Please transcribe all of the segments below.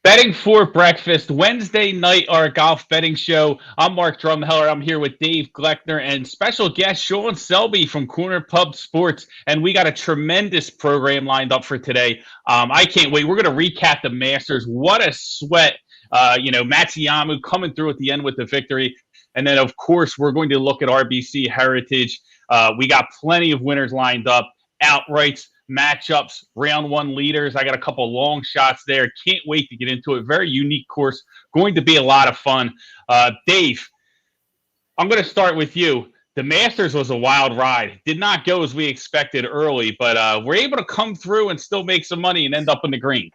Betting for breakfast, Wednesday night, our golf betting show. I'm Mark Drumheller. I'm here with Dave Gleckner and special guest Sean Selby from Corner Pub Sports. And we got a tremendous program lined up for today. I can't wait. We're going to recap the Masters. What a sweat. Matsuyama coming through at the end with the victory. And then, of course, we're going to look at RBC Heritage. We got plenty of winners lined up, outrights, matchups, round one leaders. I got a couple long shots there. Can't wait to get into it. Very unique course. Going to be a lot of fun. Dave, I'm going to start with you. The Masters was a wild ride. Did not go as we expected early, but we're able to come through and still make some money and end up in the green.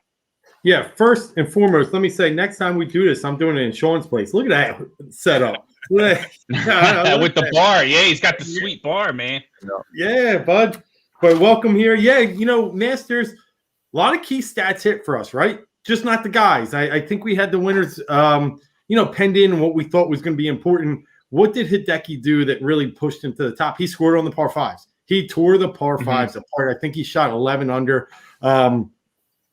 Yeah, first and foremost, let me say, next time we do this, I'm doing it in Sean's place. Look at that setup. With the bar. Yeah, he's got the sweet bar, man. Yeah, bud. But welcome here. Yeah, Masters, a lot of key stats hit for us, right? Just not the guys. I think we had the winners, penned in what we thought was going to be important. What did Hideki do that really pushed him to the top? He scored on the par fives. He tore the par fives apart. I think he shot 11 under.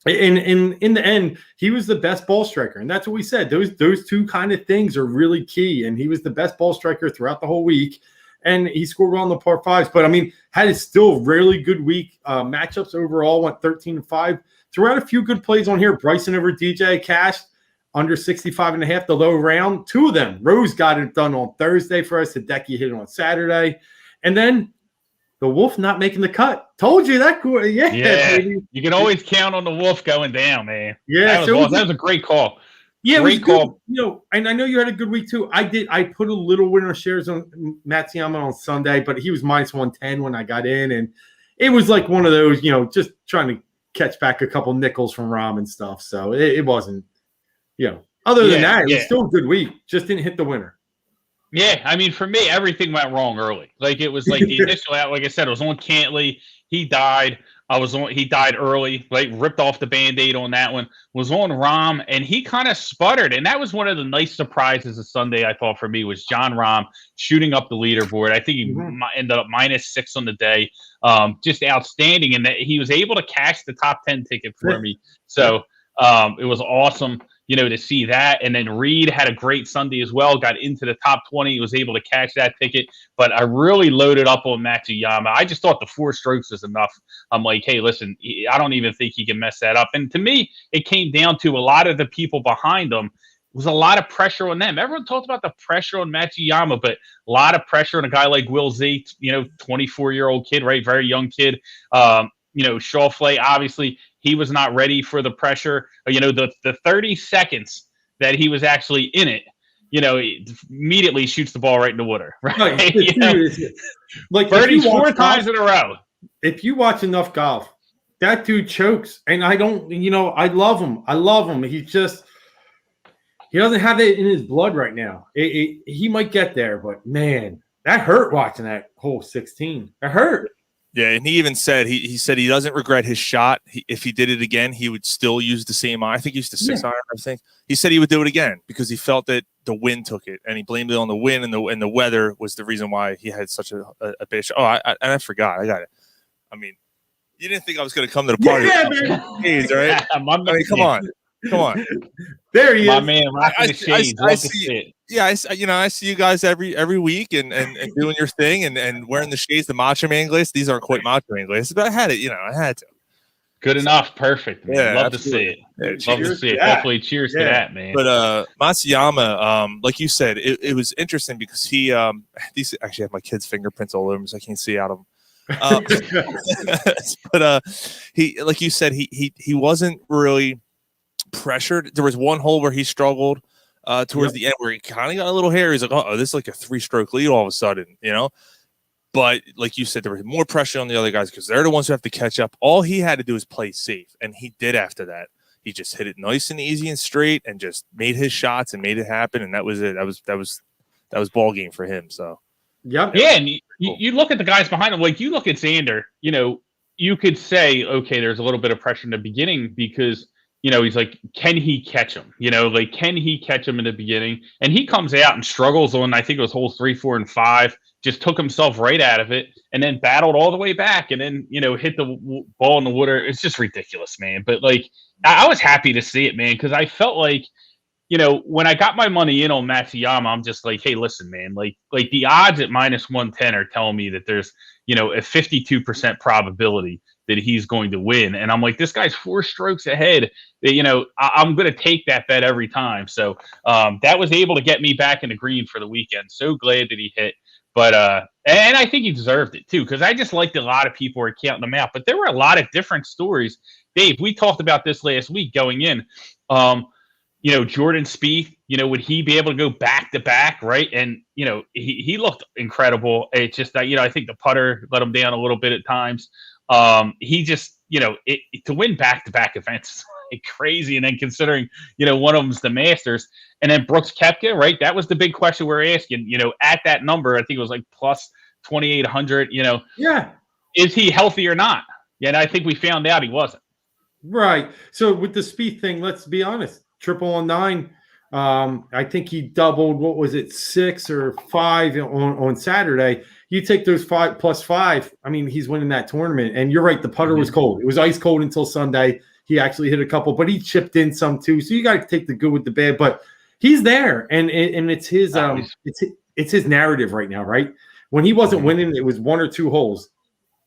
And in the end, he was the best ball striker. And that's what we said. Those two kind of things are really key. And he was the best ball striker throughout the whole week. And he scored on the par fives. But, had a still really good week. Matchups overall went 13-5. Threw out a few good plays on here. Bryson over DJ cashed under 65.5, the low round. Two of them. Rose got it done on Thursday for us. Hideki hit it on Saturday. And then the Wolf not making the cut. Told you that. Yeah. Baby. You can always count on the Wolf going down, man. Yeah. That was a great call. Yeah, great call. And I know you had a good week too. I put a little winner shares on Matsuyama on Sunday, but he was minus 110 when I got in. And it was like one of those, just trying to catch back a couple nickels from Rahm and stuff. So it wasn't, other than that, it was still a good week. Just didn't hit the winner. Yeah, for me, everything went wrong early. Like, it was like the initial out, like I said, it was on Cantley. He died. He died early, like ripped off the Band-Aid on that one. Was on Rahm, and he kind of sputtered. And that was one of the nice surprises of Sunday, I thought, for me, was Jon Rahm shooting up the leaderboard. I think he ended up -6 on the day. Just outstanding. And that he was able to cash the top 10 ticket for me. So it was awesome, to see that. And then Reed had a great Sunday as well, got into the top 20, was able to cash that ticket. But I really loaded up on Matsuyama. I just thought the 4 strokes was enough. I'm like, hey, listen, I don't even think he can mess that up. And to me, it came down to a lot of the people behind him. It was a lot of pressure on them. Everyone talked about the pressure on Matsuyama, but a lot of pressure on a guy like Will Z, 24-year-old kid, right? Very young kid. Schauffele, obviously, he was not ready for the pressure. The 30 seconds that he was actually in it, he immediately shoots the ball right in the water. Right? Like birdies 4 times in a row. If you watch enough golf, that dude chokes. And I don't, I love him. I love him. He doesn't have it in his blood right now. He might get there, but man, that hurt watching that whole 16. It hurt. Yeah, and he even said he said he doesn't regret his shot. If he did it again, he would still use the same iron. I think he used the 6 iron. I think he said he would do it again because he felt that the wind took it, and he blamed it on the wind, and the weather was the reason why he had such a bad shot. Oh, I forgot. I got it. You didn't think I was going to come to the party? Yeah, man. Jeez, right? Come on. There he is. My man, rocking the shades. I see it. Yeah, I see you guys every week and doing your thing and wearing the shades, the Macho Man glass. These aren't quite Macho Man glasses, but I had it. I had to. Good enough. Perfect. Man. Yeah, love absolutely. to see it. Love to see it. Definitely cheers to that, man. But Matsuyama, like you said, it was interesting because he these actually have my kids' fingerprints all over them, so I can't see out of them. But he, like you said, he wasn't really pressured. There was one hole where he struggled towards the end where he kind of got a little hairy. He's like, oh, this is like a 3-stroke lead all of a sudden, But like you said, there was more pressure on the other guys because they're the ones who have to catch up. All he had to do was play safe, and he did after that. He just hit it nice and easy and straight and just made his shots and made it happen, and that was it. That was ball game for him. So yeah, and you look at the guys behind him, like you look at Xander, you could say, okay, there's a little bit of pressure in the beginning because he's like, can he catch him? Like, can he catch him in the beginning? And he comes out and struggles on, I think it was holes 3, 4, and 5, just took himself right out of it and then battled all the way back and then, hit the ball in the water. It's just ridiculous, man. But like, I was happy to see it, man, because I felt like, when I got my money in on Matsuyama, I'm just like, hey, listen, man, like the odds at -110 are telling me that there's, a 52% probability that he's going to win. And I'm like, this guy's 4 strokes ahead. I'm going to take that bet every time. So that was able to get me back in the green for the weekend. So glad that he hit. But and I think he deserved it too, because I just liked a lot of people were counting him out. But there were a lot of different stories. Dave, we talked about this last week going in. Jordan Spieth, would he be able to go back to back, right? And he looked incredible. It's just that I think the putter let him down a little bit at times. He just to win back to back events is like crazy. And then considering one of them's the Masters, and then Brooks Koepka, right? That was the big question we're asking. At that number, I think it was like plus 2,800. Yeah, is he healthy or not? Yeah, and I think we found out he wasn't. Right. So with the Spieth thing, let's be honest. Triple on 9. I think he doubled. What was it, 6 or 5 on Saturday? You take those 5 plus 5. I mean, he's winning that tournament. And you're right. The putter was cold. It was ice cold until Sunday. He actually hit a couple, but he chipped in some too. So you got to take the good with the bad. But he's there, and it's his it's his narrative right now, right? When he wasn't winning, it was 1 or 2 holes,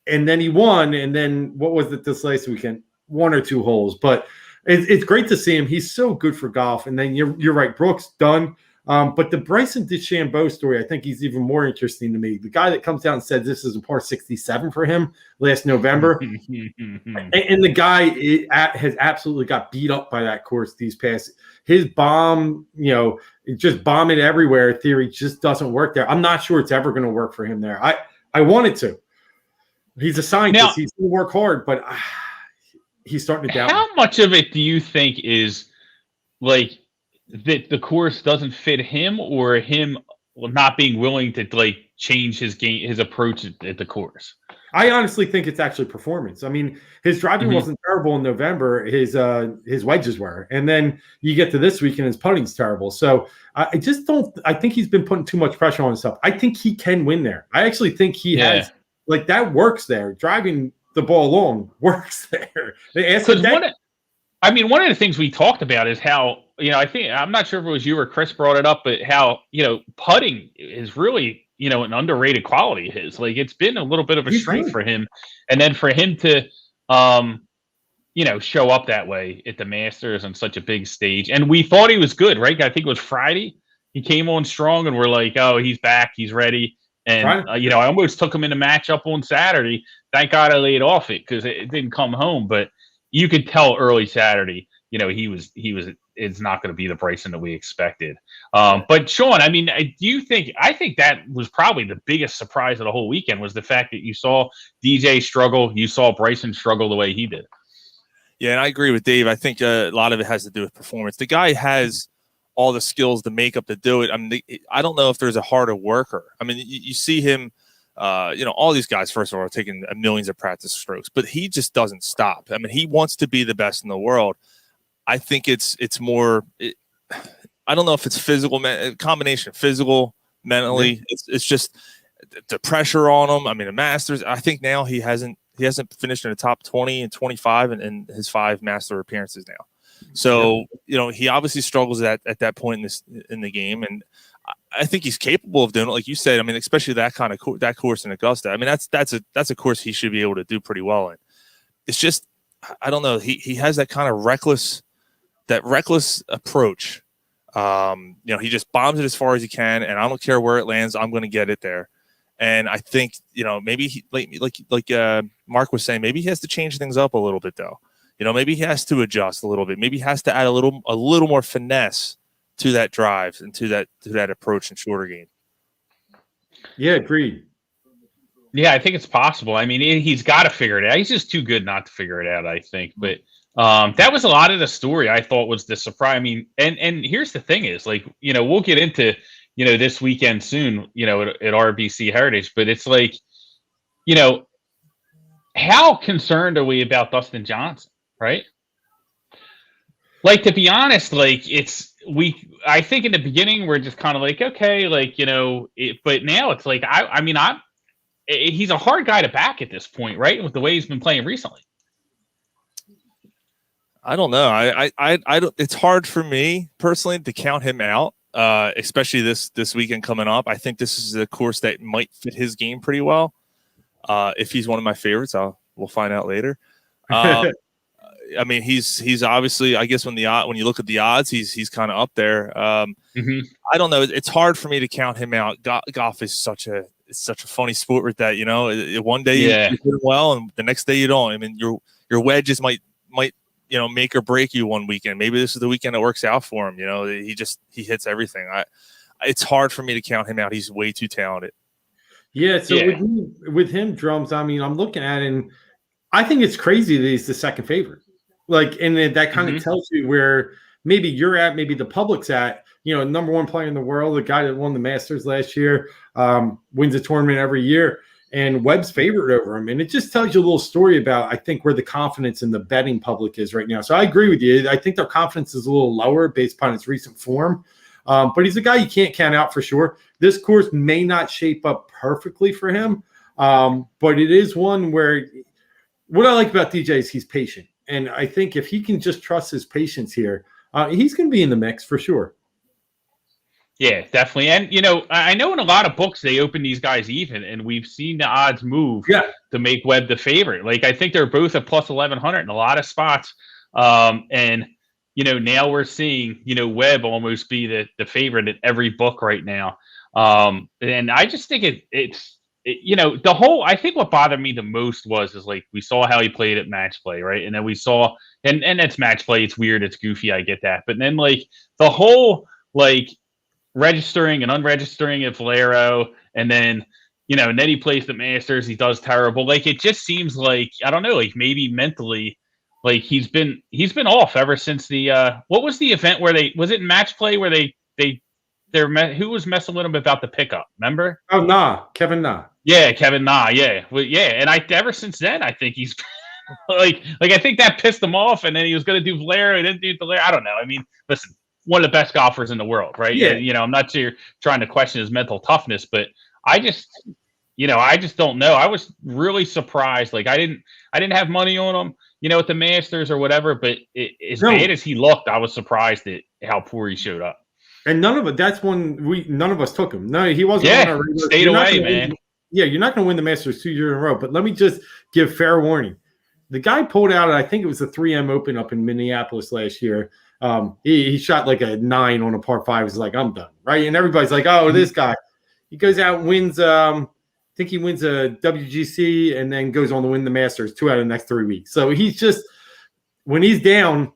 and then he won. And then what was it this last weekend? 1 or 2 holes, but. It's great to see him. He's so good for golf. And then you're right, Brooks done. But the Bryson DeChambeau story, I think he's even more interesting to me. The guy that comes out and said this is a par 67 for him last November, and the guy has absolutely got beat up by that course these past. His bomb, just bomb it everywhere theory just doesn't work there. I'm not sure it's ever going to work for him there. I want it to. He's a scientist. Now, he's going to work hard, but. He's starting to doubt. How much of it do you think is like that the course doesn't fit him, or him not being willing to like change his game, his approach at the course? I honestly think it's actually performance. I mean, his driving wasn't terrible in November. His wedges were, and then you get to this week and his putting's terrible. So I just don't. I think he's been putting too much pressure on himself. I think he can win there. I actually think he has like that works there. Driving the ball along works there. One of the things we talked about is how, I think, I'm not sure if it was you or Chris brought it up, but how, putting is really, an underrated quality of his. Like, it's been a little bit of a strength for him. And then for him to, show up that way at the Masters on such a big stage. And we thought he was good, right? I think it was Friday. He came on strong and we're like, oh, he's back. He's ready. And, I almost took him in a matchup on Saturday. Thank God I laid off it because it didn't come home. But you could tell early Saturday, it's not going to be the Bryson that we expected. But Sean, I mean, I think that was probably the biggest surprise of the whole weekend was the fact that you saw DJ struggle. You saw Bryson struggle the way he did. Yeah, and I agree with Dave. I think a lot of it has to do with performance. The guy has all the skills, the makeup to do it. I mean, I don't know if there's a harder worker. I mean, you see him, all these guys, first of all, are taking millions of practice strokes, but he just doesn't stop. I mean, he wants to be the best in the world. I think it's more, I don't know if it's physical, combination, physical, mentally. It's just the pressure on him. I mean, the Masters, I think now he hasn't finished in the top 20 and 25 in his 5 Master appearances now. So, he obviously struggles at that point in the game. And I think he's capable of doing it. Like you said, I mean, especially that kind of that course in Augusta. I mean, that's a course he should be able to do pretty well in. It's just, I don't know. He has that kind of reckless approach. He just bombs it as far as he can, and I don't care where it lands. I'm going to get it there. And I think, maybe he, like Mark was saying, maybe he has to change things up a little bit though. Maybe he has to adjust a little bit. Maybe he has to add a little more finesse to that drive and to that approach and shorter game. Yeah, agreed. Yeah, I think it's possible. I mean, he's got to figure it out. He's just too good not to figure it out, I think. But that was a lot of the story I thought was the surprise. I mean, and here's the thing is, like, we'll get into, this weekend soon, at RBC Heritage, but it's like, how concerned are we about Dustin Johnson, right? like, to be honest, like I think in the beginning we're just kind of like, okay, like, but now it's like, he's a hard guy to back at this point, right? With the way he's been playing recently. I don't know. I don't, it's hard for me personally to count him out, especially this weekend coming up. I think this is a course that might fit his game pretty well. If he's one of my favorites, we'll find out later. I mean, he's obviously, I guess when you look at the odds, he's kind of up there. Mm-hmm. I don't know. It's hard for me to count him out. Golf is such a funny sport with that. One day you're doing well, and the next day you don't. I mean, your wedges might make or break you one weekend. Maybe this is the weekend that works out for him. He hits everything. It's hard for me to count him out. He's way too talented. Yeah. So with him, Drums, I mean, I'm looking at it, and I think it's crazy that he's the second favorite. Like, and that kind of tells you where maybe you're at, maybe the public's at. Number one player in the world, the guy that won the Masters last year, wins a tournament every year, and Webb's favorite over him. And it just tells you a little story about, I think, where the confidence in the betting public is right now. So I agree with you. I think their confidence is a little lower based upon its recent form. But he's a guy you can't count out for sure. This course may not shape up perfectly for him, but it is one where what I like about DJ is he's patient. And I think if he can just trust his patience here, he's going to be in the mix for sure. Yeah, definitely. And, I know in a lot of books they open these guys even, and we've seen the odds move to make Webb the favorite. Like, I think they're both at plus 1,100 in a lot of spots. And, now we're seeing, Webb almost be the favorite in every book right now. And I just think I think what bothered me the most is like, we saw how he played at match play, right? And then we saw, and it's match play. It's weird. It's goofy. I get that. But then like the whole, like, registering and unregistering at Valero, and then, and then he plays the Masters. He does terrible. Like, it just seems like, I don't know, like maybe mentally, like he's been off ever since the, what was the event where was it match play where who was messing with him about the pickup? Remember? Oh, Kevin Na. Yeah, Kevin Na. Yeah, well, yeah. And ever since then, I think he's like I think that pissed him off, and then he was going to do Valero. He didn't do Valero. I don't know. I mean, listen, one of the best golfers in the world, right? Yeah. I'm not sure trying to question his mental toughness, but I just don't know. I was really surprised. Like, I didn't have money on him, at the Masters or whatever. But bad as he looked, I was surprised at how poor he showed up. And none of us took him. No, he wasn't. Yeah, stayed away, man. You're not going to win the Masters 2 years in a row. But let me just give fair warning. The guy pulled out, I think it was the 3M Open up in Minneapolis last year. He shot like a 9 on a par 5. He's like, I'm done, right? And everybody's like, oh, this guy. He goes out and wins. I think he wins a WGC and then goes on to win the Masters 2 out of the next 3 weeks. So he's just, when he's down,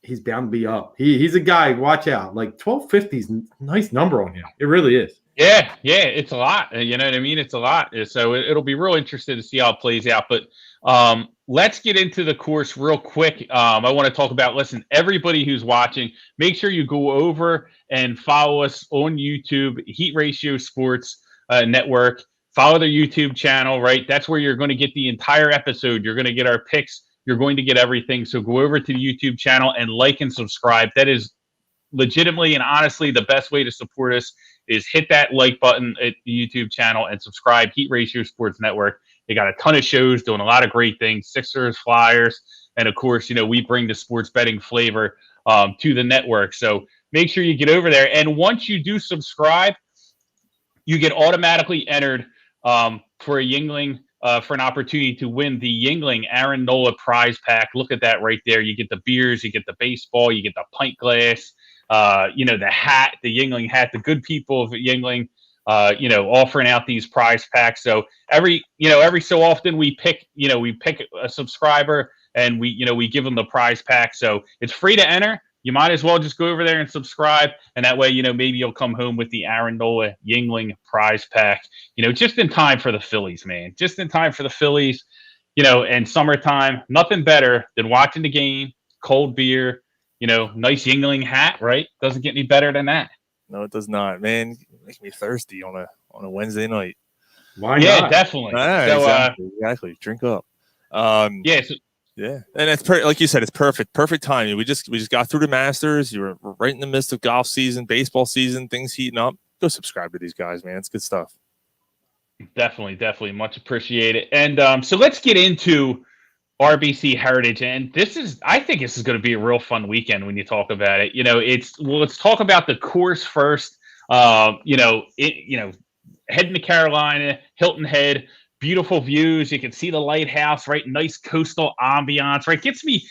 he's bound to be up. He's a guy. Watch out. Like 1250 is a nice number on him. It really is. Yeah, it's a lot. You know what I mean? It's a lot. So it'll be real interesting to see how it plays out. But let's get into the course real quick. I want to talk about, listen, everybody who's watching, make sure you go over and follow us on YouTube, Heat Ratio Sports Network. Follow their YouTube channel, right? That's where you're going to get the entire episode. You're going to get our picks. You're going to get everything. So go over to the YouTube channel and like and subscribe. That is legitimately and honestly the best way to support us is hit that like button at the YouTube channel and subscribe. Heat Ratio Sports Network. They got a ton of shows doing a lot of great things, Sixers, Flyers, and of course, we bring the sports betting flavor to the network. So make sure you get over there. And once you do subscribe, you get automatically entered for a Yingling, for an opportunity to win the Yingling Aaron Nola prize pack. Look at that right there. You get the beers, you get the baseball, you get the pint glass, the hat, the Yingling hat, the good people of Yingling, offering out these prize packs. So every so often we pick a subscriber and we give them the prize pack. So it's free to enter. You might as well just go over there and subscribe. And that way, maybe you'll come home with the Aaron Nola Yingling prize pack, just in time for the Phillies, man. Just in time for the Phillies, and summertime. Nothing better than watching the game, cold beer, nice Yingling hat, right? Doesn't get any better than that. No, it does not, man. It makes me thirsty on a Wednesday night. Why not? Yeah, definitely. So, exactly. Drink up. So Yeah, and it's like you said, it's perfect timing. We just got through the Masters. You were right in the midst of golf season, baseball season, things heating up. Go subscribe to these guys, man. It's good stuff. Definitely much appreciated. And so let's get into RBC Heritage, and I think this is going to be a real fun weekend when you talk about it. Let's talk about the course first. Heading to Carolina, Hilton Head, beautiful views. You can see the lighthouse, right? Nice coastal ambiance, right? Gets me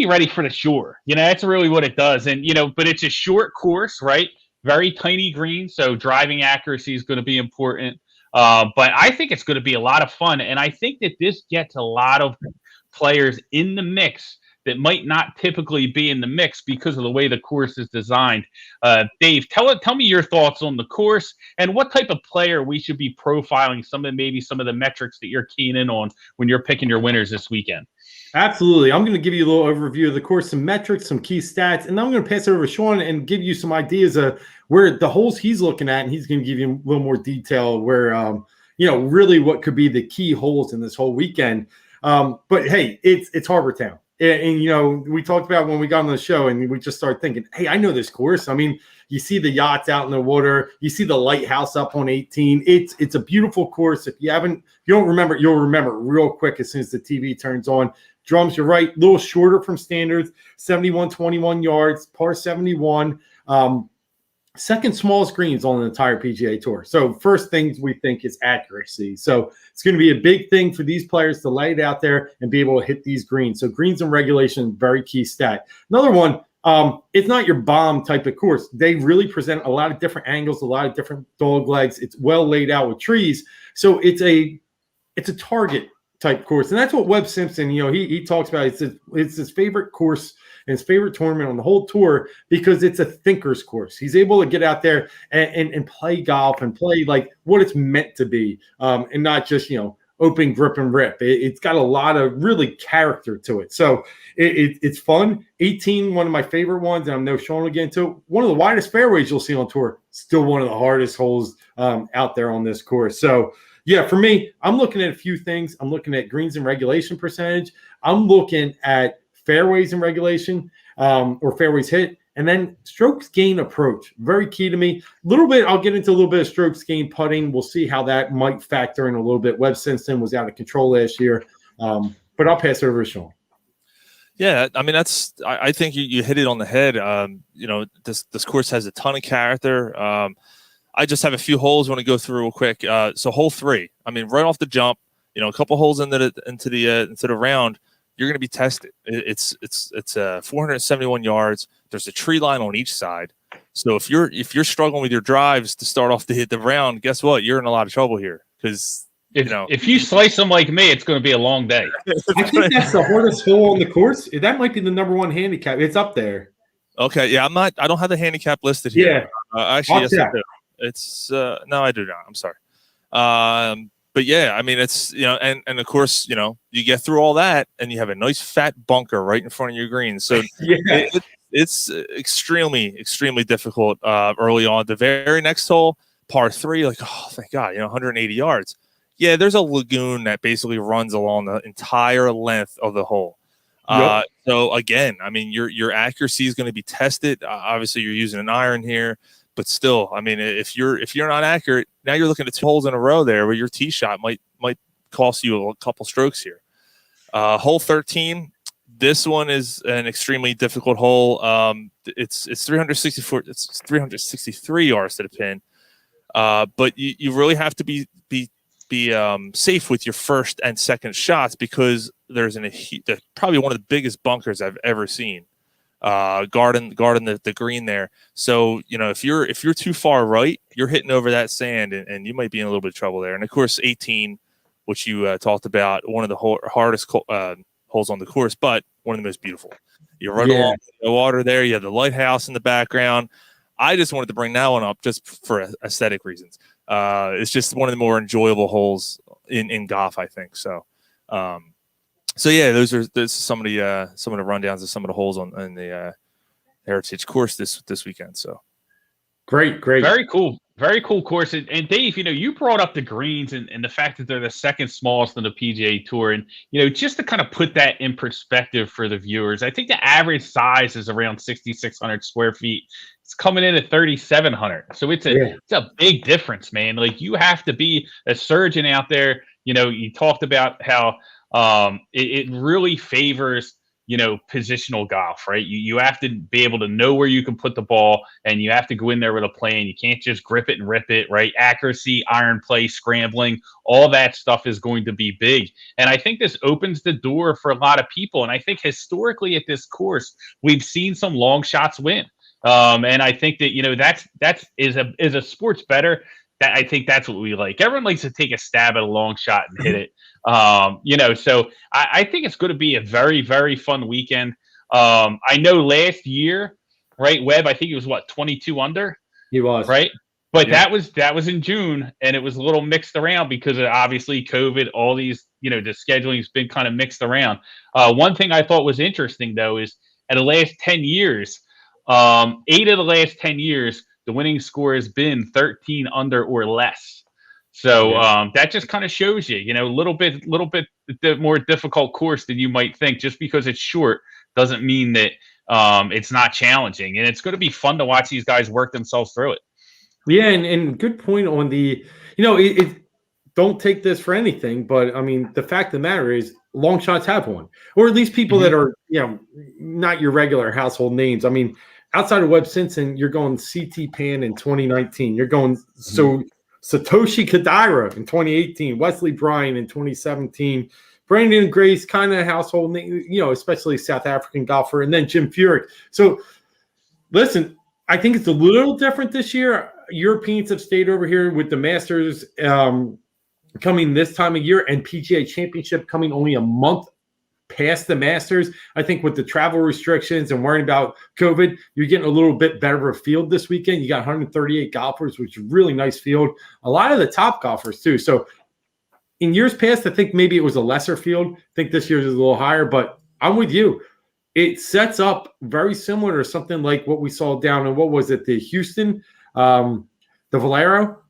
ready for the shore. That's really what it does. And but it's a short course, right? Very tiny green, so driving accuracy is going to be important. But I think it's going to be a lot of fun, and I think that this gets a lot of players in the mix that might not typically be in the mix because of the way the course is designed. Dave, tell me your thoughts on the course and what type of player we should be profiling, some of the metrics that you're keying in on when you're picking your winners this weekend. Absolutely. I'm going to give you a little overview of the course, some metrics, some key stats, and then I'm going to pass it over to Sean and give you some ideas of where the holes he's looking at, and he's going to give you a little more detail where, really what could be the key holes in this whole weekend. But hey, it's Harbor Town. And we talked about when we got on the show and we just started thinking, hey, I know this course. I mean, you see the yachts out in the water, you see the lighthouse up on 18. It's a beautiful course. If you don't remember, you'll remember real quick as soon as the TV turns on. Drums, you're right, a little shorter from standards, 71-21 yards, par 71. Second smallest greens on the entire PGA Tour. So first things we think is accuracy. So it's going to be a big thing for these players to lay it out there and be able to hit these greens. So greens and regulation, very key stat. Another one, it's not your bomb type of course. They really present a lot of different angles, a lot of different dog legs. It's well laid out with trees. So it's a target type course. And that's what Webb Simpson, he talks about. It's his favorite course and his favorite tournament on the whole tour because it's a thinker's course. He's able to get out there and play golf and play like what it's meant to be, and not just, open, grip, and rip. It's got a lot of really character to it. So it's fun. 18, one of my favorite ones, and I know Sean will get into it. One of the widest fairways you'll see on tour. Still one of the hardest holes out there on this course. So yeah, for me, I'm looking at a few things. I'm looking at greens and regulation percentage. I'm looking at fairways and regulation, or fairways hit, and then strokes gain approach. Very key to me. I'll get into a little bit of strokes gain putting. We'll see how that might factor in a little bit. Webb Simpson was out of control last year, but I'll pass it over to Sean. Yeah, I mean, I think you hit it on the head. This course has a ton of character. I just have a few holes I want to go through real quick. So hole 3, I mean, right off the jump, a couple holes into the round, you're going to be tested. It's 471 yards. There's a tree line on each side. So if you're struggling with your drives to start off to hit the round, guess what? You're in a lot of trouble here because if you slice them like me, it's going to be a long day. I think that's the hardest hole on the course. That might be the number one handicap. It's up there. Okay, yeah, I don't have the handicap listed here. Yeah, actually, yes, I do. It's no, I do not. I'm sorry. But yeah, I mean, it's, and of course, you get through all that and you have a nice fat bunker right in front of your green. So yeah. It's extremely, extremely difficult early on. The very next hole, par 3, like, oh, thank God, 180 yards. Yeah, there's a lagoon that basically runs along the entire length of the hole. Yep. So again, I mean, your accuracy is going to be tested. Obviously, you're using an iron here. But still, I mean, if you're not accurate, now you're looking at 2 holes in a row there where your tee shot might cost you a couple strokes here. Hole 13, this one is an extremely difficult hole. It's 364. It's 363 yards to the pin. But you really have to be safe with your first and second shots because there's probably one of the biggest bunkers I've ever seen. Guarding the green there. So if you're too far right, you're hitting over that sand and you might be in a little bit of trouble there. And of course 18, which you talked about, one of the hardest holes on the course, but one of the most beautiful. You're right along the water there. You have the lighthouse in the background. I just wanted to bring that one up just for aesthetic reasons. It's just one of the more enjoyable holes in golf, I think. So yeah, there's some of the rundowns of some of the holes in the Heritage course this weekend. So great, very cool Very cool course. And Dave, you brought up the greens and the fact that they're the second smallest on the PGA Tour. And, just to kind of put that in perspective for the viewers, I think the average size is around 6,600 square feet. It's coming in at 3,700. So it's a big difference, man. Like, you have to be a surgeon out there. You talked about how it really favors positional golf, right? You have to be able to know where you can put the ball, and you have to go in there with a plan. You can't just grip it and rip it, right? Accuracy, iron play, scrambling, all that stuff is going to be big. And I think this opens the door for a lot of people. And I think historically at this course, we've seen some long shots win. And I think that that's a sports better. That I think that's what we like. Everyone likes to take a stab at a long shot and hit it. So I think it's going to be a very, very fun weekend. I know last year, right, Webb, I think it was 22 under? He was. Right? But that was in June, and it was a little mixed around because of obviously COVID, all these, the scheduling's been kind of mixed around. One thing I thought was interesting, though, is at the last 10 years, 8 of the last 10 years, the winning score has been 13 under or less. So that just kind of shows you, a little bit more difficult course than you might think. Just because it's short doesn't mean that it's not challenging. And it's going to be fun to watch these guys work themselves through it. Yeah, and good point on the, don't take this for anything, but I mean, the fact of the matter is long shots have won, or at least people that are, not your regular household names. I mean, outside of Webb Simpson, you're going CT Pan in 2019. You're going Satoshi Kodaira in 2018, Wesley Bryan in 2017, Brandon Grace, kind of household name, especially South African golfer, and then Jim Furyk. So, listen, I think it's a little different this year. Europeans have stayed over here with the Masters coming this time of year and PGA Championship coming only a month past the Masters. I think with the travel restrictions and worrying about COVID, you're getting a little bit better of a field this weekend. You got 138 golfers, which is a really nice field. A lot of the top golfers too. So in years past, I think maybe it was a lesser field. I think this year's is a little higher, but I'm with you. It sets up very similar to something like what we saw down in, what was it, the Houston, the Valero.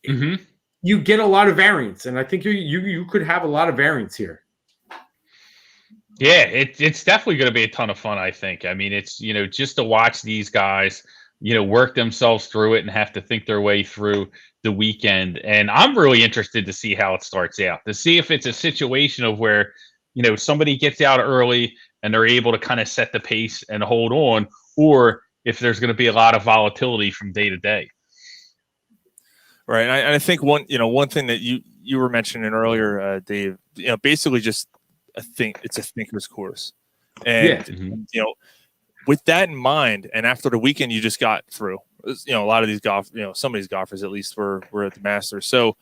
Mm-hmm. You get a lot of variance, and I think you could have a lot of variance here. Yeah, it's definitely going to be a ton of fun, I think. I mean, it's, just to watch these guys, work themselves through it and have to think their way through the weekend. And I'm really interested to see how it starts out, to see if it's a situation of where, somebody gets out early and they're able to kind of set the pace and hold on, or if there's going to be a lot of volatility from day to day. Right. And I think one thing that you were mentioning earlier, Dave, basically just it's a thinker's course. And, with that in mind, and after the weekend you just got through, a lot of these some of these golfers at least were at the Masters. So,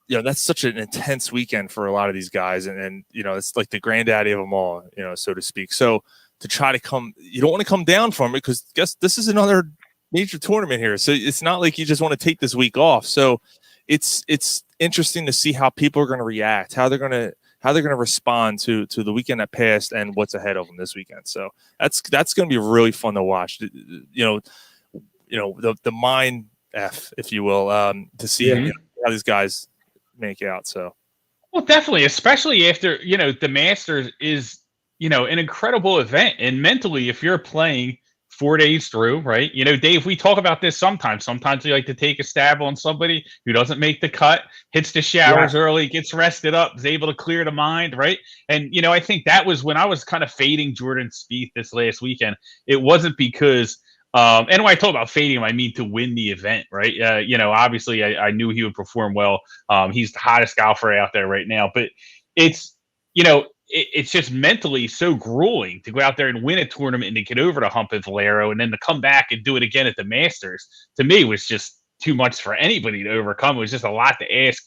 that's such an intense weekend for a lot of these guys. And it's like the granddaddy of them all, so to speak. So to try to you don't want to come down from it, because guess this is another major tournament here. So it's not like you just want to take this week off. So it's interesting to see how people are going to react, how they're going to respond to the weekend that passed and what's ahead of them this weekend. So that's going to be really fun to watch. The mind F, if you will, to see how these guys make out. So, well, definitely, especially after the Masters is an incredible event, and mentally, if you're playing 4 days through, right? Dave, we talk about this sometimes. Sometimes we like to take a stab on somebody who doesn't make the cut, hits the showers early, gets rested up, is able to clear the mind, right? And, I think that was when I was kind of fading Jordan Spieth this last weekend. It wasn't because, and when I talk about fading him, I mean to win the event, right? Obviously I knew he would perform well. He's the hottest golfer out there right now, but it's just mentally so grueling to go out there and win a tournament and to get over the hump at Valero and then to come back and do it again at the Masters, to me, was just too much for anybody to overcome. It was just a lot to ask,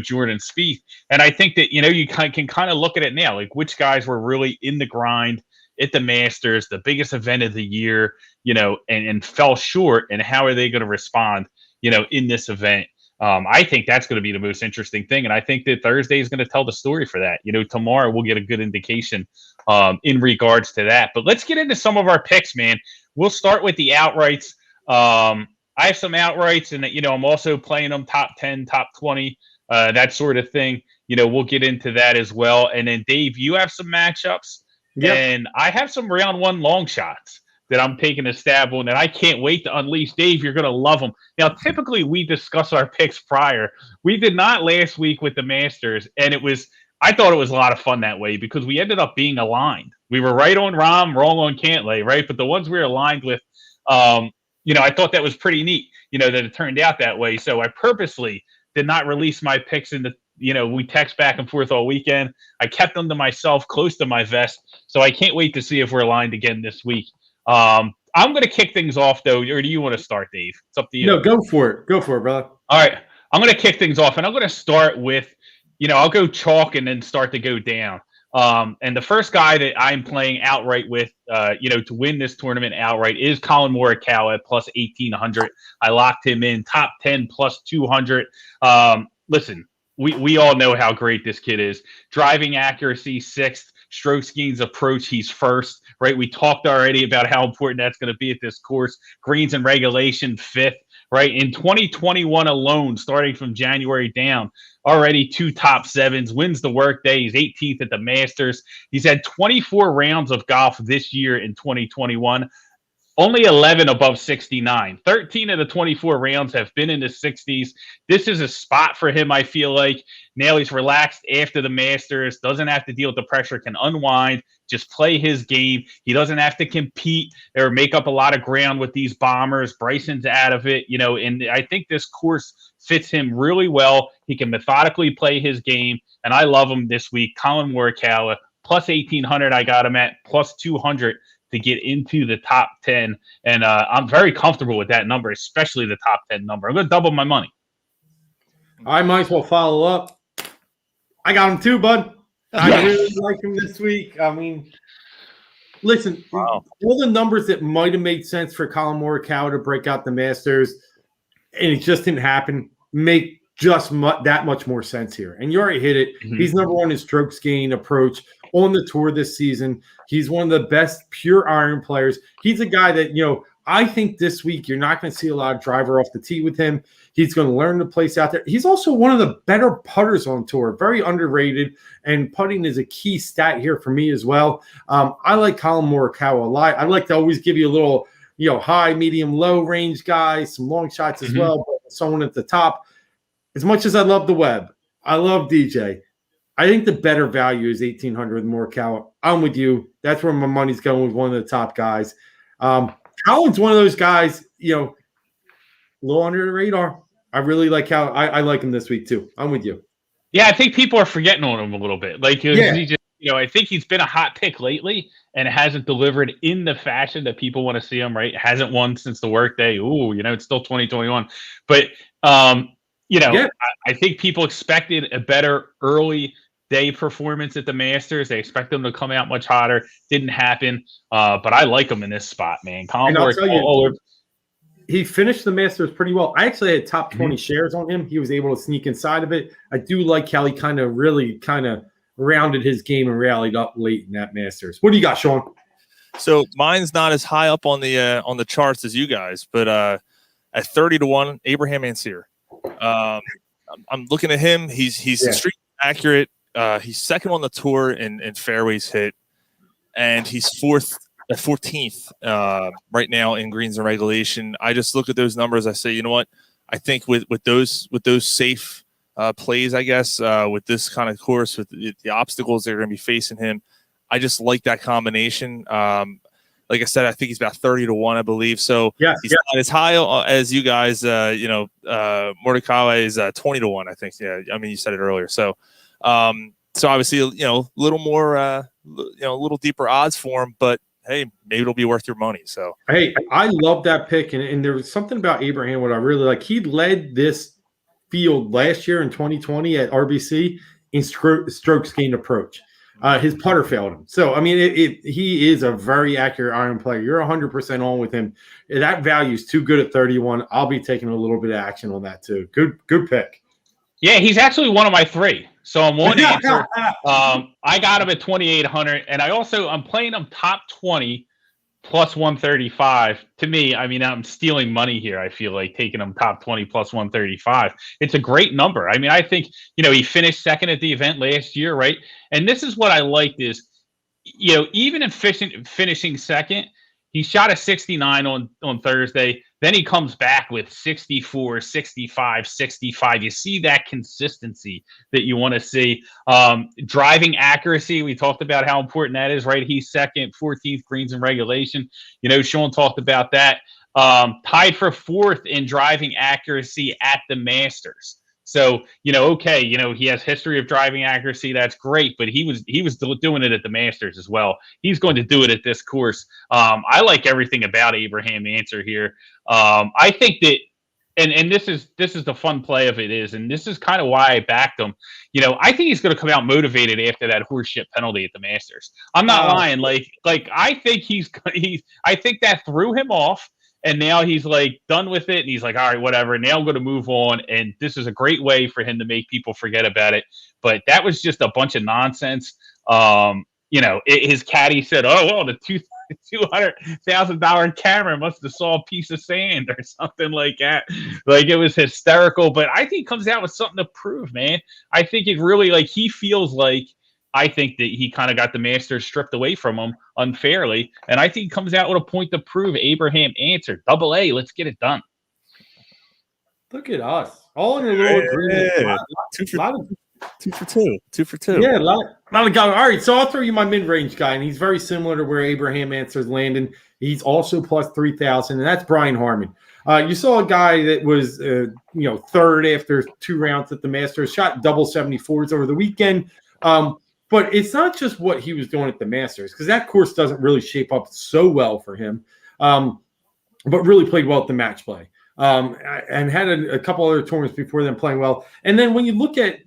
Jordan Spieth. And I think that, you can kind of look at it now, like which guys were really in the grind at the Masters, the biggest event of the year, and fell short, and how are they going to respond, in this event? I think that's going to be the most interesting thing. And I think that Thursday is going to tell the story for that. Tomorrow we'll get a good indication in regards to that. But let's get into some of our picks, man. We'll start with the outrights. I have some outrights, and I'm also playing them top 10, top 20, that sort of thing. We'll get into that as well. And then Dave, you have some matchups, and I have some round one long shots that I'm taking a stab on, and I can't wait to unleash. Dave, you're going to love them. Now, typically we discuss our picks prior. We did not last week with the Masters, and I thought it was a lot of fun that way because we ended up being aligned. We were right on Rahm, wrong on Cantlay, right? But the ones we were aligned with, I thought that was pretty neat, that it turned out that way. So I purposely did not release my picks in the, we text back and forth all weekend. I kept them to myself, close to my vest. So I can't wait to see if we're aligned again this week. I'm going to kick things off, though. Or do you want to start, Dave? It's up to you. No, go for it. Go for it, brother. All right. I'm going to kick things off, and I'm going to start with, I'll go chalk and then start to go down. And the first guy that I'm playing outright with, to win this tournament outright is Colin Morikawa at plus 1,800. I locked him in top 10 plus 200. Listen, we all know how great this kid is. Driving accuracy, 6th. Stroke gains approach, he's 1st, right? We talked already about how important that's going to be at this course. Greens and regulation, 5th, right? In 2021 alone, starting from January down, already 2 top 7s, wins the workday. He's 18th at the Masters. He's had 24 rounds of golf this year in 2021. Only 11 above 69. 13 of the 24 rounds have been in the 60s. This is a spot for him, I feel like. Now he's relaxed after the Masters, doesn't have to deal with the pressure, can unwind, just play his game. He doesn't have to compete or make up a lot of ground with these bombers. Bryson's out of it, and I think this course fits him really well. He can methodically play his game, and I love him this week. Colin Morikawa, plus 1,800, I got him at plus 200 to get into the top 10. And I'm very comfortable with that number, especially the top 10 number. I'm going to double my money. I might as well follow up. I got him too, bud. I really like him this week. I mean, listen, all the numbers that might have made sense for Colin Morikawa to break out the Masters, and it just didn't happen, make just that much more sense here. And you already hit it. Mm-hmm. He's number one in strokes gain approach on the tour this season. He's one of the best pure iron players. He's a guy that, I think this week you're not going to see a lot of driver off the tee with him. He's going to learn the place out there. He's also one of the better putters on tour, very underrated, and putting is a key stat here for me as well. I like Colin Morikawa a lot. I like to always give you a little, high, medium, low range guys, some long shots as well, but someone at the top. As much as I love the web, I love DJ. I think the better value is 1,800 Morikawa. I'm with you. That's where my money's going with one of the top guys. Colin's one of those guys, a little under the radar. I really like how I like him this week too. I'm with you. Yeah, I think people are forgetting on him a little bit. He just, I think he's been a hot pick lately and hasn't delivered in the fashion that people want to see him. Right? Hasn't won since the workday. Ooh, it's still 2021, but I think people expected a better early day performance at the Masters. They expect them to come out much hotter. Didn't happen. But I like him in this spot, man. He finished the Masters pretty well. I actually had top 20 shares on him. He was able to sneak inside of it. I do like how he really rounded his game and rallied up late in that Masters. What do you got, Sean? So mine's not as high up on the charts as you guys, but at 30-1, Abraham Ansir. I'm looking at him. He's extremely accurate. He's second on the tour in fairways hit, and he's 14th right now in greens and regulation. I just look at those numbers. I say, you know what? I think with those safe plays, I guess, with this kind of course, with the obstacles that are going to be facing him, I just like that combination. Like I said, I think he's about 30-1, I believe. So he's not as high as you guys. Morikawa is 20-1, I think. Yeah, I mean, you said it earlier. So obviously, a little more, a little deeper odds for him. But hey, maybe it'll be worth your money. So hey, I love that pick, and there was something about Abraham what I really like. He led this field last year in 2020 at RBC in strokes gained approach. His putter failed him. So, I mean, he is a very accurate iron player. You're 100% on with him. That value is too good at 31. I'll be taking a little bit of action on that too. Good pick. Yeah, he's actually one of my 3. So I'm one answer. I got him at 2,800, and I'm playing him top 20 plus 135. To me, I mean, I'm stealing money here. I feel like taking him top 20 plus 135. It's a great number. I mean, I think, he finished second at the event last year, right? And this is what I liked is, even in finishing second, he shot a 69 on Thursday. Then he comes back with 64, 65, 65. You see that consistency that you want to see. Driving accuracy, we talked about how important that is, right? He's second, 14th greens in regulation. Sean talked about that. Tied for fourth in driving accuracy at the Masters. So, okay, he has history of driving accuracy. That's great, but he was doing it at the Masters as well. He's going to do it at this course. I like everything about Abraham Answer here. I think that, and this is the fun play of it is, and this is kind of why I backed him. I think he's going to come out motivated after that horseshit penalty at the Masters. I'm not lying. Like I think I think that threw him off. And now he's like done with it. And he's like, all right, whatever. Now I'm going to move on. And this is a great way for him to make people forget about it. But that was just a bunch of nonsense. His caddy said, oh, well, the $200,000 camera must have saw a piece of sand or something like that. Like, it was hysterical. But I think he comes out with something to prove, man. I think it really, he feels like, I think that he kind of got the Masters stripped away from him unfairly. And I think he comes out with a point to prove. Abraham Answer. AA, let's get it done. Look at us. All in a little agreement. Two for two. Yeah, a lot of guys. All right, so I'll throw you my mid-range guy, and he's very similar to where Abraham Answer's landing. He's also plus 3,000, and that's Brian Harmon. You saw a guy that was, third after 2 rounds at the Masters, shot double 74s over the weekend. But it's not just what he was doing at the Masters, because that course doesn't really shape up so well for him, but really played well at the match play, and had a couple other tournaments before them playing well. And then when you look at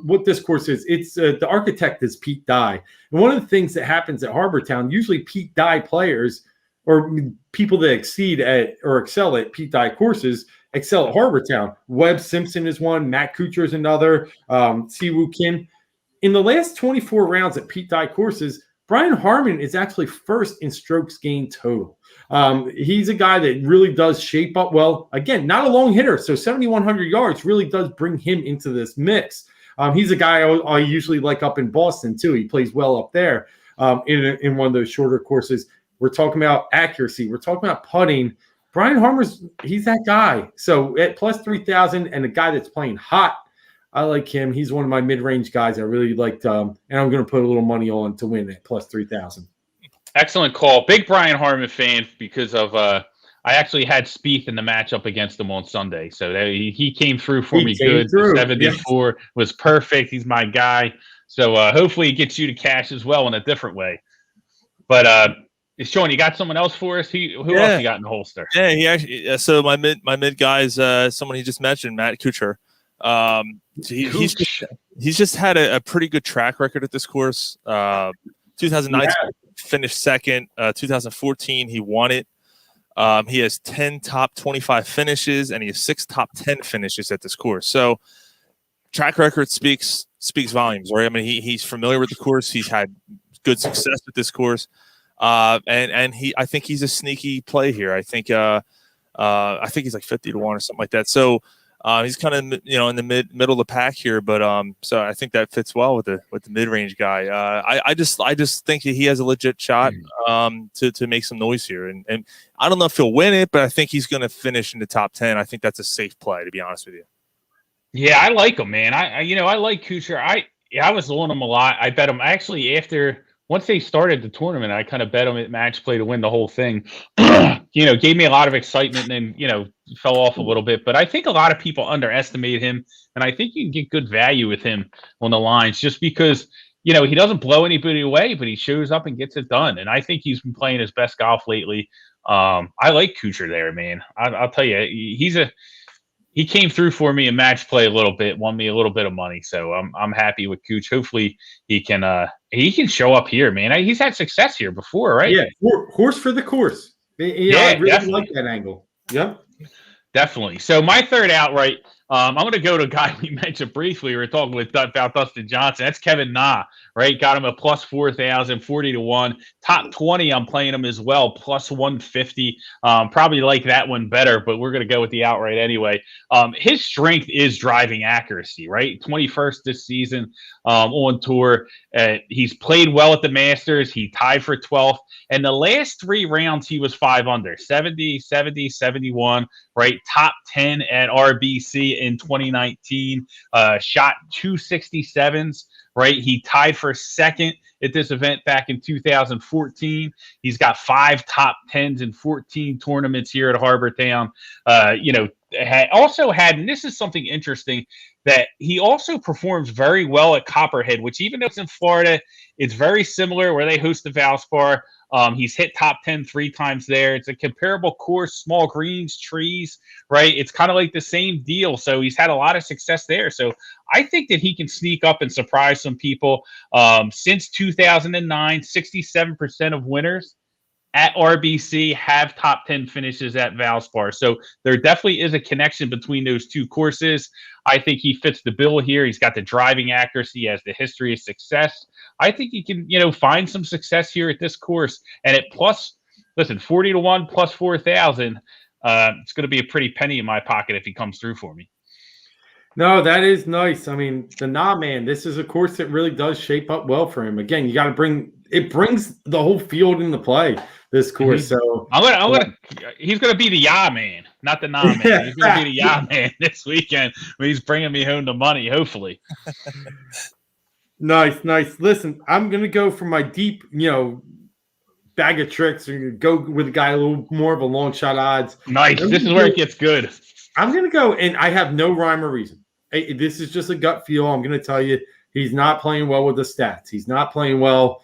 what this course is, it's the architect is Pete Dye. And one of the things that happens at Harbour Town, usually Pete Dye players or people that exceed at or excel at Pete Dye courses excel at Harbour Town. Webb Simpson is one, Matt Kucher is another, Siwoo Kim. In the last 24 rounds at Pete Dye courses, Brian Harmon is actually first in strokes gained total. He's a guy that really does shape up well. Again, not a long hitter, so 7,100 yards really does bring him into this mix. He's a guy I usually like up in Boston, too. He plays well up there in one of those shorter courses. We're talking about accuracy. We're talking about putting. Brian Harmon's, he's that guy. So at plus 3,000 and a guy that's playing hot, I like him. He's one of my mid-range guys I really liked, and I'm going to put a little money on to win at plus 3,000. Excellent call. Big Brian Harmon fan because of I actually had Spieth in the matchup against him on Sunday. So he came through for me good. 74 was perfect. He's my guy. So hopefully he gets you to cash as well in a different way. But Sean, you got someone else for us? Who else you got in the holster? Yeah, he actually. So my mid guy is someone he just mentioned, Matt Kucher. He's just had a pretty good track record at this course. 2019 finished second. 2014 he won it. He has 10 top 25 finishes and he has 6 top 10 finishes at this course. So track record speaks volumes, right? I mean, he's familiar with the course. He's had good success with this course. I think he's a sneaky play here. I think he's like 50 to 1 or something like that. So he's kind of in the middle of the pack here, but so I think that fits well with the mid-range guy. I just think that he has a legit shot to make some noise here, and I don't know if he'll win it, but I think he's going to finish in the top 10. I think that's a safe play, to be honest with you. Yeah, I like him, man. I like Kucher. I was on him a lot. I bet him actually once they started the tournament, I kind of bet him at match play to win the whole thing. Gave me a lot of excitement and then, fell off a little bit. But I think a lot of people underestimate him. And I think you can get good value with him on the lines just because, he doesn't blow anybody away, but he shows up and gets it done. And I think he's been playing his best golf lately. I like Kucher there, man. I'll tell you, he came through for me in match play a little bit, won me a little bit of money. So I'm happy with Kuch. Hopefully he can show up here, man. He's had success here before, right? Yeah, horse for the course. I really like that angle. Yep. Definitely. So my third outright, I'm going to go to a guy we mentioned briefly. We were talking about Dustin Johnson. That's Kevin Na, right? Got him a plus 4,000, 40-1. Top 20, I'm playing him as well, plus 150. Probably like that one better, but we're going to go with the outright anyway. His strength is driving accuracy, right? 21st this season on tour. He's played well at the Masters. He tied for 12th. And the last 3 rounds, he was 5 under, 70, 70, 71, right? Top 10 at RBC in 2019, shot 267s, right? He tied for second at this event back in 2014. He's got 5 top 10s in 14 tournaments here at Harbor Town. Also had, and this is something interesting, that he also performs very well at Copperhead, which even though it's in Florida, it's very similar where they host the Valspar. He's hit top 10 3 times there. It's a comparable course, small greens, trees, right? It's kind of like the same deal. So he's had a lot of success there. So I think that he can sneak up and surprise some people. Since 2009, 67% of winners at RBC have top 10 finishes at Valspar. So there definitely is a connection between those two courses. I think he fits the bill here. He's got the driving accuracy, he has the history of success. I think he can, find some success here at this course. And at 40-1 plus 4,000, it's going to be a pretty penny in my pocket if he comes through for me. No, that is nice. I mean, man, this is a course that really does shape up well for him. Again, you got to brings the whole field into play, this course. Mm-hmm. So he's going to be the yeah man, not the nah man. He's going to be the yeah man this weekend when he's bringing me home the money, hopefully. Nice. Listen, I'm going to go for my deep, bag of tricks and go with a guy a little more of a long shot odds. Nice. This is where it gets good. I'm going to go, and I have no rhyme or reason. This is just a gut feel. I'm going to tell you, he's not playing well with the stats. He's not playing well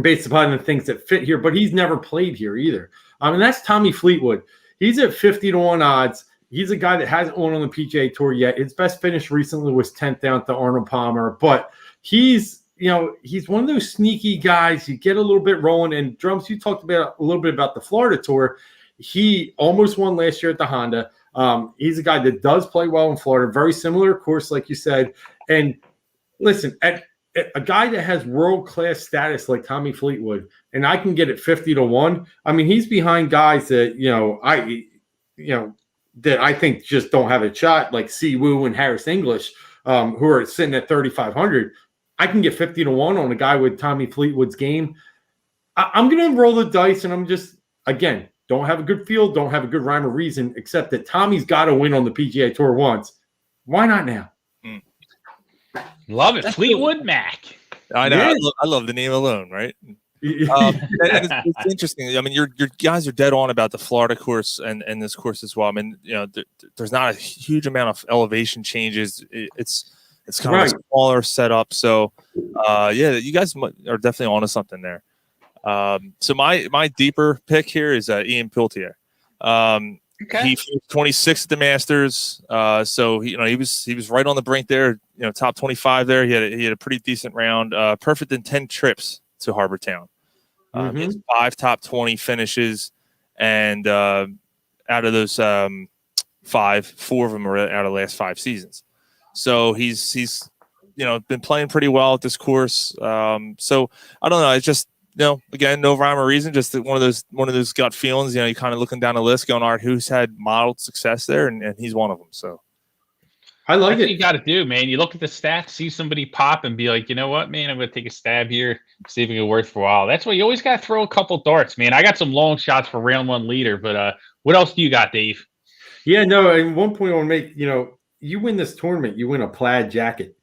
based upon the things that fit here, but he's never played here either. And that's Tommy Fleetwood. He's at 50-1 odds. He's a guy that hasn't won on the PGA Tour yet. His best finish recently was 10th down to Arnold Palmer, but he's one of those sneaky guys. You get a little bit rolling, and Drums, you talked about a little bit about the Florida Tour. He almost won last year at the Honda. He's a guy that does play well in Florida. Very similar course, like you said. And listen, at a guy that has world-class status like Tommy Fleetwood, and I can get it 50-1. I mean, he's behind guys that that I think just don't have a shot, like Si Woo and Harris English, who are sitting at 3,500. I can get 50-1 on a guy with Tommy Fleetwood's game. I'm going to roll the dice, and I'm just, again, don't have a good feel, don't have a good rhyme or reason, except that Tommy's got to win on the PGA Tour once. Why not now? Love it. Fleetwood Mac. I know. Yeah. I love the name alone, right? It's interesting. I mean, your guys are dead on about the Florida course and this course as well. I mean, there's not a huge amount of elevation changes. It's kind of a smaller setup. So, you guys are definitely onto something there. So my deeper pick here is Ian Pilterier. Okay. He finished 26th at the Masters. So he was right on the brink there. Top 25 there. He had a pretty decent round. Perfect in 10 trips to Harbor Town. He has 5 top 20 finishes, and out of those 5, 4 of them are out of the last 5 seasons. So he's been playing pretty well at this course. So I don't know. It's just again, no rhyme or reason. Just one of those gut feelings. You kind of looking down the list, going, all right, who's had mild success there, and he's one of them. So. I like That's it. What you got to do, man. You look at the stats, see somebody pop, and be like, you know what, man? I'm going to take a stab here, see if it can work for a while. That's why you always got to throw a couple darts, man. I got some long shots for round 1 leader, but what else do you got, Dave? Yeah, no. And one point I want to make, you win this tournament, you win a plaid jacket.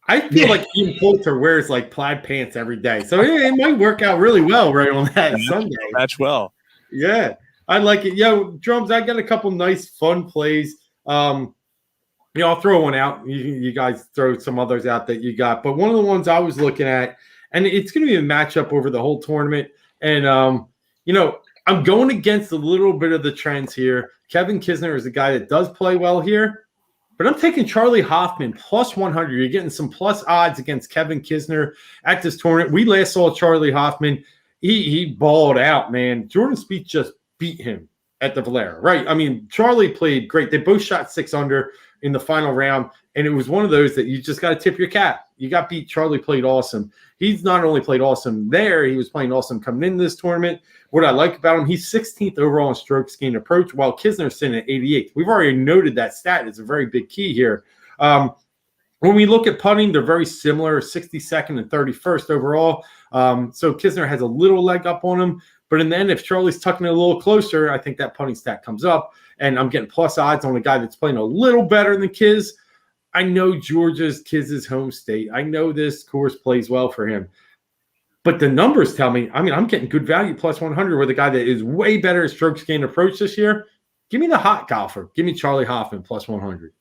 I feel like Ian Poulter wears like plaid pants every day, so it might work out really well right on that Sunday. Match well. Yeah, I like it. Drums, I got a couple nice, fun plays. I'll throw one out. You guys throw some others out that you got. But one of the ones I was looking at, and it's going to be a matchup over the whole tournament. And, I'm going against a little bit of the trends here. Kevin Kisner is a guy that does play well here. But I'm taking Charlie Hoffman plus 100. You're getting some plus odds against Kevin Kisner at this tournament. We last saw Charlie Hoffman. He balled out, man. Jordan Spieth just beat him at the Valero, right? I mean, Charlie played great. They both shot 6 under in the final round, and it was one of those that you just got to tip your cap. You got beat. Charlie played awesome. He's not only played awesome there, he was playing awesome coming into this tournament. What I like about him, he's 16th overall in strokes gained approach, while Kisner's sitting at 88th. We've already noted that stat. It's a very big key here. When we look at putting, they're very similar, 62nd and 31st overall. So Kisner has a little leg up on him. But in the end, if Charlie's tucking it a little closer, I think that putting stat comes up. And I'm getting plus odds on a guy that's playing a little better than Kiz. I know Georgia's Kiz's home state. I know this course plays well for him. But the numbers tell me, I mean, I'm getting good value plus 100 with a guy that is way better at strokes gained approach this year. Give me the hot golfer. Give me Charlie Hoffman plus 100.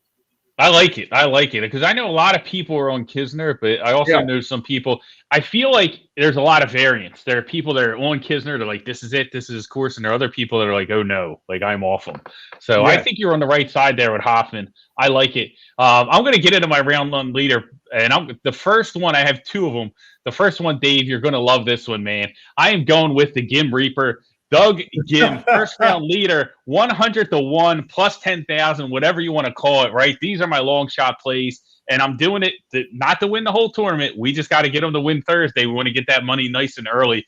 I like it. I like it because I know a lot of people are on Kisner, but I also know some people. I feel like there's a lot of variance. There are people that are on Kisner. They're like, this is it. This is his course. And there are other people that are like, oh, no, like I'm off him. So I think you're on the right side there with Hoffman. I like it. I'm going to get into my round one leader. And the first one, I have 2 of them. The first one, Dave, you're going to love this one, man. I am going with the Gim Reaper. Doug Gim, first round leader, 100 to 1 plus 10,000, whatever you want to call it, right? These are my long shot plays, and I'm doing it not to win the whole tournament. We just got to get them to win Thursday. We want to get that money nice and early.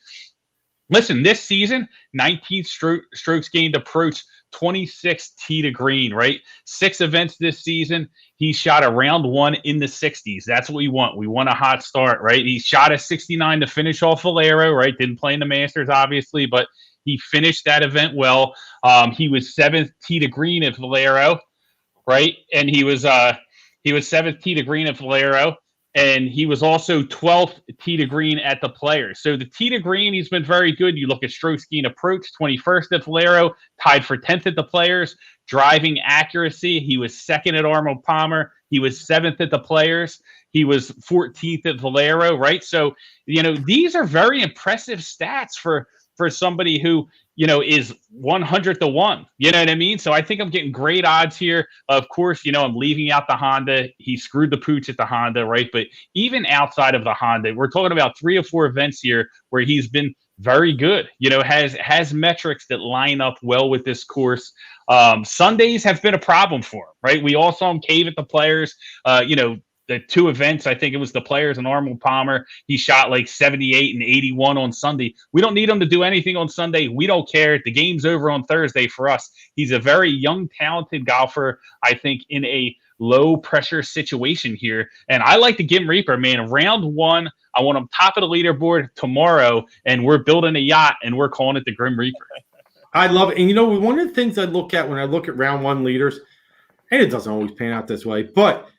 Listen, this season, 19 strokes gained approach, 26 tee to green, right? 6 events this season. He shot a round 1 in the 60s. That's what we want. We want a hot start, right? He shot a 69 to finish off Valero, right? Didn't play in the Masters, obviously, but he finished that event well. He was 7th tee to green at Valero, right? And he was 7th tee to green at Valero, and he was also 12th tee to green at the Players. So the tee to green, he's been very good. You look at strokes gained approach, 21st at Valero, tied for 10th at the Players. Driving accuracy, he was 2nd at Arnold Palmer. He was 7th at the Players. He was 14th at Valero, right? So, these are very impressive stats for somebody who, is 100 to 1. You know what I mean? So I think I'm getting great odds here. Of course, I'm leaving out the Honda. He screwed the pooch at the Honda, right? But even outside of the Honda, we're talking about 3 or 4 events here where he's been very good, has metrics that line up well with this course. Sundays have been a problem for him, right? We all saw him cave at the Players, the 2 events, I think it was the Players and Arnold Palmer. He shot like 78 and 81 on Sunday. We don't need him to do anything on Sunday. We don't care. The game's over on Thursday for us. He's a very young, talented golfer, I think, in a low-pressure situation here. And I like the Gim Reaper, man. Round 1, I want him top of the leaderboard tomorrow, and we're building a yacht, and we're calling it the Grim Reaper. I love it. And, one of the things I look at when I look at round 1 leaders, and it doesn't always pan out this way, but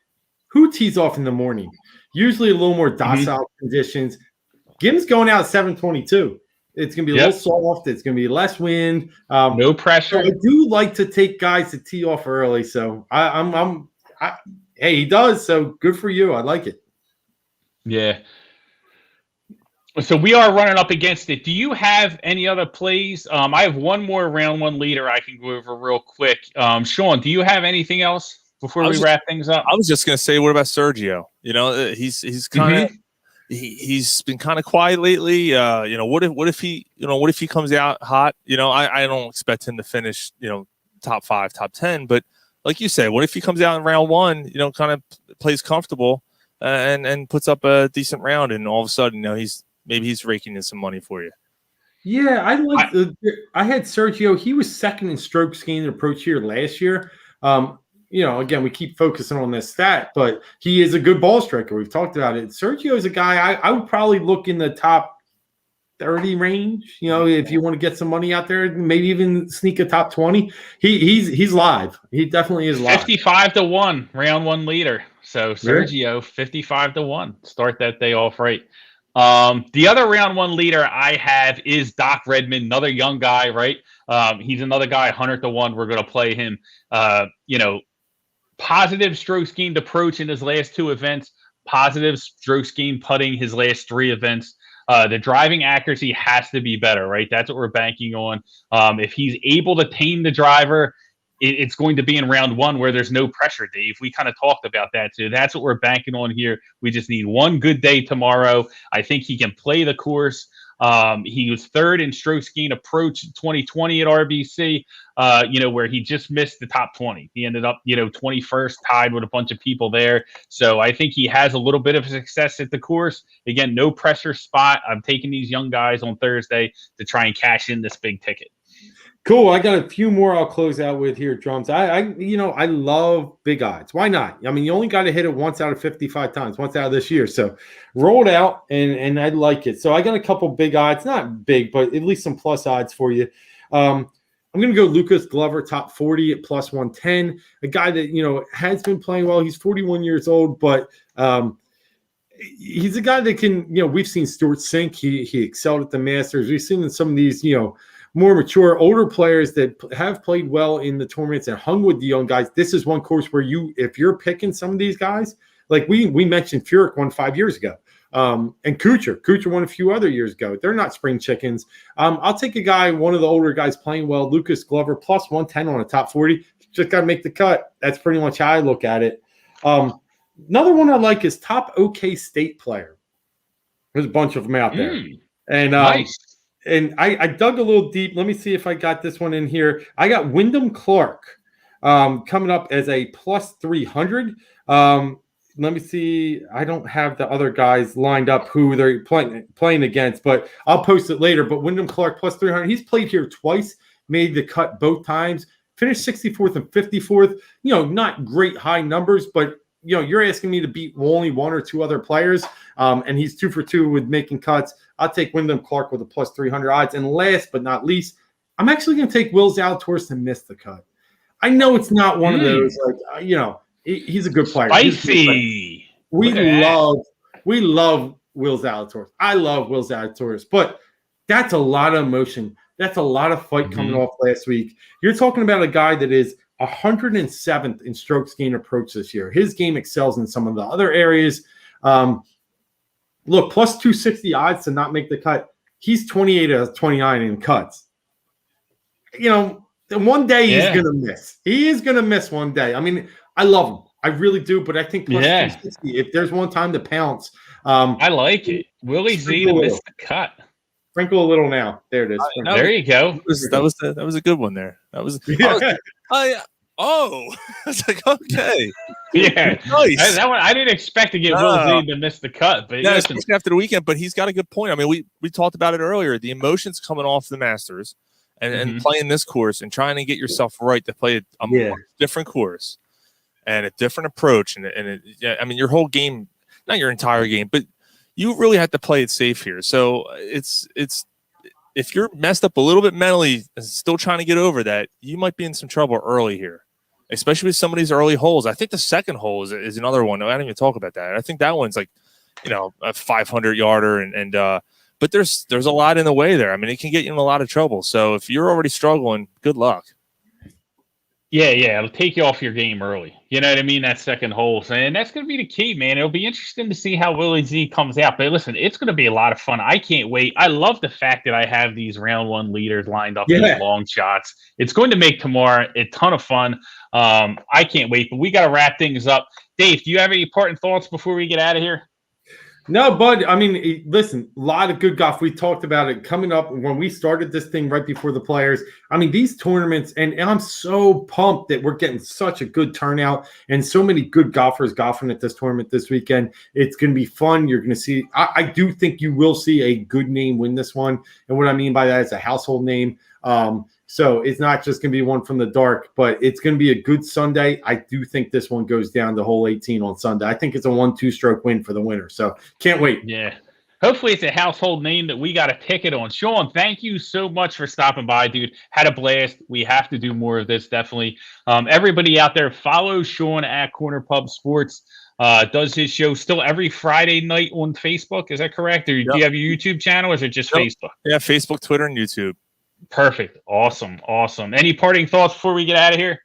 who tees off in the morning? Usually a little more docile conditions. Gim's going out at 7:22. It's going to be a little soft. It's going to be less wind. No pressure. So I do like to take guys to tee off early. So hey, he does. So good for you. I like it. Yeah. So we are running up against it. Do you have any other plays? I have one more round 1 leader I can go over real quick. Sean, do you have anything else before we wrap things up? I was just going to say, what about Sergio? He's kind of he's been kind of quiet lately. What if he comes out hot? I don't expect him to finish, top 5, top 10, but like you said, what if he comes out in round 1, kind of plays comfortable and puts up a decent round, and all of a sudden, he's raking in some money for you. Yeah, I had Sergio. He was 2nd in strokes gained approach here last year. Again, we keep focusing on this stat, but he is a good ball striker. We've talked about it. Sergio is a guy I would probably look in the top 30 range. If you want to get some money out there, maybe even sneak a top 20. He's live. He definitely is live. 55 to 1, round 1 leader. So Sergio, 55 to 1. Start that day off right. The other round 1 leader I have is Doc Redmond, another young guy, right? He's another guy, 100 to 1. We're going to play him. Positive strokes gained approach in his last 2 events, positive strokes gained putting his last 3 events. The driving accuracy has to be better, right? That's what we're banking on. If he's able to tame the driver, it's going to be in round 1 where there's no pressure, Dave. We kind of talked about that too. That's what we're banking on here. We just need one good day tomorrow. I think he can play the course. He was third in strokes gained approach in 2020 at RBC, where he just missed the top 20. He ended up, 21st, tied with a bunch of people there. So I think he has a little bit of success at the course. Again, no pressure spot. I'm taking these young guys on Thursday to try and cash in this big ticket. Cool. I got a few more I'll close out with here, Drums. I love big odds. Why not? I mean, you only got to hit it once out of 55 times, once out of this year. So roll it out, and I like it. So I got a couple big odds, not big, but at least some plus odds for you. I'm going to go Lucas Glover, top 40 at plus 110. A guy that, has been playing well. He's 41 years old, but he's a guy that can, we've seen Stuart Sink. He excelled at the Masters. We've seen some of these, more mature, older players that have played well in the tournaments and hung with the young guys. This is one course where if you're picking some of these guys, like we mentioned, Furyk won 5 years ago, and Kucher won a few other years ago. They're not spring chickens. I'll take a guy, one of the older guys playing well, Lucas Glover, plus 110 on a top 40. Just got to make the cut. That's pretty much how I look at it. Another one I like is top OK State player. There's a bunch of them out there. And nice. And I dug a little deep. Let me see if I got this one in here. I got Windham Clark coming up as a plus 300. Let me see. I don't have the other guys lined up who they're playing against, but I'll post it later. But Windham Clark plus 300. He's played here twice, made the cut both times, finished 64th and 54th. Not great high numbers, but you're asking me to beat only one or two other players, and he's 2 for 2 with making cuts. I'll take Windham Clark with a plus 300 odds. And last but not least, I'm actually going to take Will Zalatoris to miss the cut. I know it's not one of those, he's a good player. Spicy. We love Will Zalatoris. I love Will Zalatoris, but that's a lot of emotion. That's a lot of fight coming off last week. You're talking about a guy that is 107th in strokes gained approach this year. His game excels in some of the other areas. Look, plus 260 odds to not make the cut. He's 28 out of 29 in cuts. One day he's going to miss. He is going to miss one day. I mean, I love him. I really do, but I think plus 260, if there's one time to pounce. I like it. Willie Z to miss the cut. Sprinkle a little now. There it is. There you go. That was a good one there. That was I was like, okay. Yeah. Nice. That one, I didn't expect to get Will Z to miss the cut. But especially after the weekend, but he's got a good point. I mean, we talked about it earlier. The emotions coming off the Masters and playing this course and trying to get yourself right to play a more different course and a different approach. I mean, your whole game, not your entire game, but you really have to play it safe here. So it's if you're messed up a little bit mentally and still trying to get over that, you might be in some trouble early here, especially with some of these early holes. I think the second hole is another one. I didn't even talk about that. I think that one's like, a 500 yarder but there's a lot in the way there. I mean, it can get you in a lot of trouble. So if you're already struggling, good luck. Yeah, it'll take you off your game early. You know what I mean? That second hole. And that's going to be the key, man. It'll be interesting to see how Willie Z comes out. But listen, it's going to be a lot of fun. I can't wait. I love the fact that I have these round one leaders lined up in long shots. It's going to make tomorrow a ton of fun. I can't wait. But we got to wrap things up. Dave, do you have any parting thoughts before we get out of here? No, bud. I mean, listen, a lot of good golf. We talked about it coming up when we started this thing right before the Players. I mean, these tournaments, and I'm so pumped that we're getting such a good turnout and so many good golfers golfing at this tournament this weekend. It's going to be fun. You're going to see, I do think you will see a good name win this one. And what I mean by that is a household name. So it's not just going to be one from the dark, but it's going to be a good Sunday. I do think this one goes down to hole 18 on Sunday. I think it's a 1-2 stroke win for the winner. So can't wait. Yeah. Hopefully it's a household name that we got a ticket on. Sean, thank you so much for stopping by, dude. Had a blast. We have to do more of this, definitely. Everybody out there, follow Sean at Corner Pub Sports. Does his show still every Friday night on Facebook. Is that correct? Or do you have your YouTube channel, or is it just Facebook? Yeah, Facebook, Twitter, and YouTube. Perfect. Awesome. Any parting thoughts before we get out of here?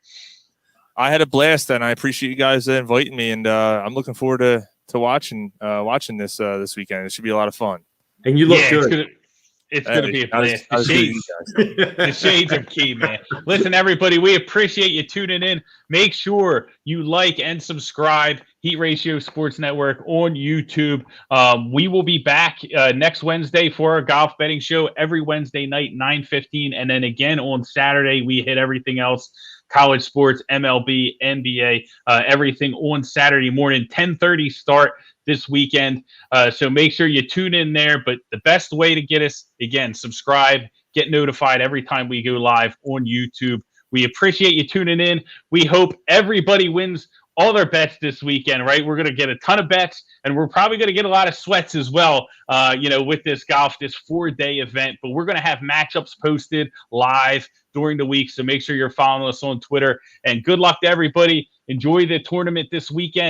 I had a blast, and I appreciate you guys inviting me, and I'm looking forward to watching this weekend. It should be a lot of fun. And you look good. It's going to be a blast. I was doing The shades are key, man. Listen, everybody, we appreciate you tuning in. Make sure you like and subscribe Heat Ratio Sports Network on YouTube. We will be back next Wednesday for our golf betting show every Wednesday night, 9:15. And then again on Saturday, we hit everything else. College sports, MLB, NBA, everything on Saturday morning, 10:30 start this weekend. So make sure you tune in there. But the best way to get us, again, subscribe, get notified every time we go live on YouTube. We appreciate you tuning in. We hope everybody wins all their bets this weekend, right? We're going to get a ton of bets, and we're probably going to get a lot of sweats as well, with this golf, this 4-day event. But we're going to have matchups posted live during the week, so make sure you're following us on Twitter. And good luck to everybody. Enjoy the tournament this weekend.